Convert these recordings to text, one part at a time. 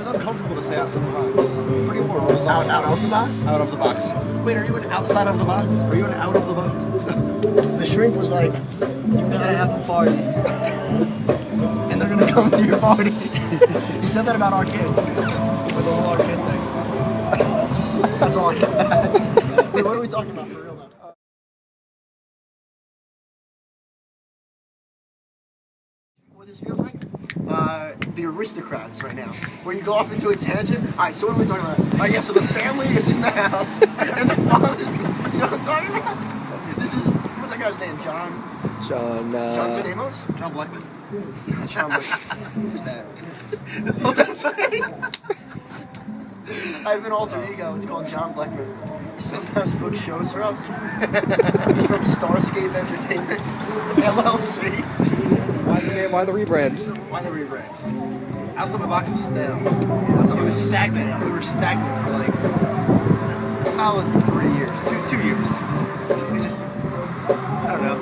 uncomfortable to say outside the box. Pretty more rules. Out of the box? Out of the box. Wait, are you an outside of the box? Are you an out of the box? The shrink was like, you gotta have a party. And they're gonna come to your party. You said that about our kid. With the whole our kid thing. That's all I got. Wait, what are we talking about for real though? What this feels like? The aristocrats right now, where you go off into a tangent. Alright, so what are we talking about? Alright, yeah, so the family is in the house, and the father's, you know what I'm talking about? This is, what's that guy's name? John Stamos? John Blackman. John Blackman. Who's that? That's right. I have an alter ego, it's called John Blackman. He sometimes books shows for us. He's from Starscape Entertainment, LLC. Why the rebrand? Why the rebrand? Outside the box was stale. Yeah, It was stagnant. We were stagnant for like a solid 3 years, two years. We just, I don't know,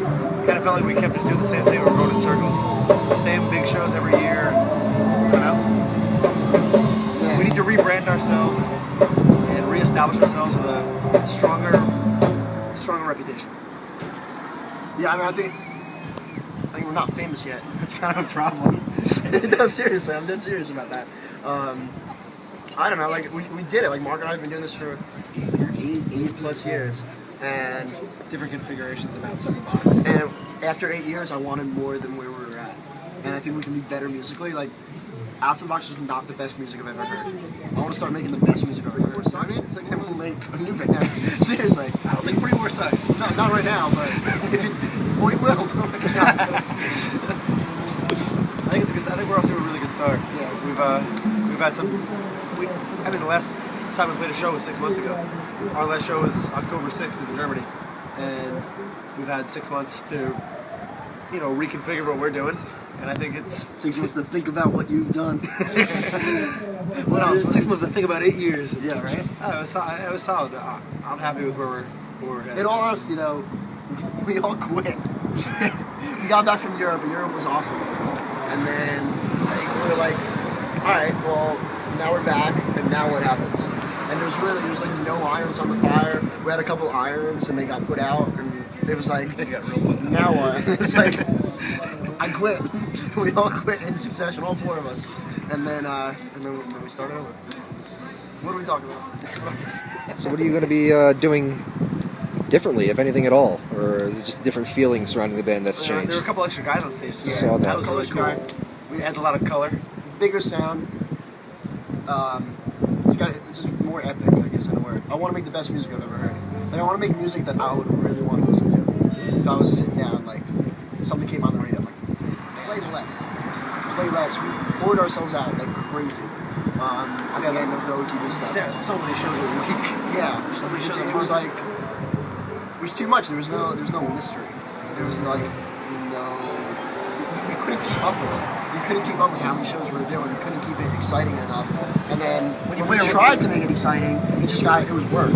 kind of felt like we kept just doing the same thing. We were going in circles, same big shows every year. I don't know. Yeah. We need to rebrand ourselves and reestablish ourselves with a stronger reputation. Yeah, I mean, I think we're not famous yet. It's kind of a problem. No, seriously, I'm dead serious about that. I don't know, like, we did it. Like, Mark and I have been doing this for 8 plus years. And Different configurations of outside the box. and after 8 years, I wanted more than where we were at. And I think we can be better musically. Like, Outside the Box was not the best music I've ever heard. I want to start making the best music I've ever heard. I mean, it's like, then we'll make a new band. Seriously. I don't think Pretty More sucks. No, not right now, but if it, well, it will. Don't make it now. I think it's a good. I think we're off to a really good start. Yeah. We've had some. The last time we played a show was 6 months ago. Our last show was October 6th in Germany, and we've had 6 months to, reconfigure what we're doing. And I think it's 6 months to think about what you've done. what else? 6 months to think about 8 years. Yeah, right? Oh, it was solid. I'm happy with where we're headed. In all honesty, though, we all quit. We got back from Europe, and Europe was awesome. And then we were like, all right, well, now we're back, and now what happens? And there was like no irons on the fire. We had a couple irons, and they got put out, and it was like, now what? It was like, I quit. We all quit in succession, all 4 of us. And then we started over. What are we talking about? So what are you going to be doing differently, if anything at all? Or is it just different feeling surrounding the band that's changed? There were a couple extra guys on stage too. Saw that. That was really cool. It adds a lot of color. Bigger sound. It's just more epic, I guess, in a word. I want to make the best music I've ever heard. Like, I want to make music that I would really want to listen to. If I was sitting down, like, something came on the radio, I'm like, play less. Play less. We poured ourselves out like crazy. At the end of the OTB stuff. So many shows a week. Yeah. So many shows. It was like, it was too much. There was no mystery. There was like, we couldn't keep up with it. We couldn't keep up with how many shows we were doing. We couldn't keep it exciting enough. And then when we tried to make it exciting, it was work.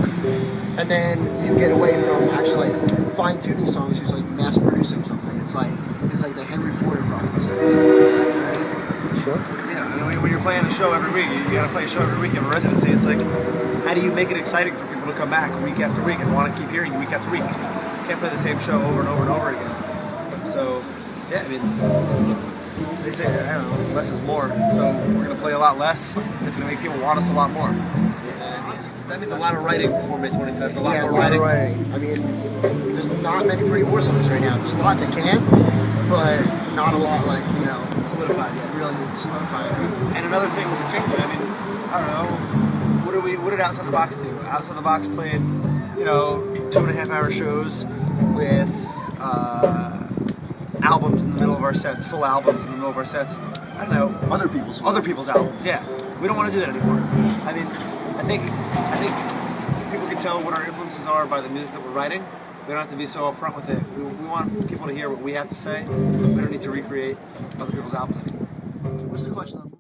And then you get away from actually like fine-tuning songs. It's like mass producing something. It's like the Henry Ford of rock music. Sure. Yeah, I mean, when you're playing a show every week, you got to play a show every week. You have a residency. It's like, how do you make it exciting for people to come back week after week and want to keep hearing you week after week? You can't play the same show over and over and over again. So, yeah, I mean, they say, I don't know, less is more. So we're going to play a lot less. It's going to make people want us a lot more. That means a lot of writing before May 25th. A lot of writing. I mean, there's not many Pretty War songs right now. There's a lot that can, but not a lot like, solidified. Yeah, really solidified. And another thing we're changing. I mean, I don't know. What did Outside the Box do? Outside the Box played, 2.5 hour shows with albums in the middle of our sets, full albums in the middle of our sets. I don't know. Other people's albums. Yeah, we don't want to do that anymore. I mean, I think people can tell what our influences are by the music that we're writing. We don't have to be so upfront with it. We want people to hear what we have to say. We don't need to recreate other people's albums anymore. What's the question?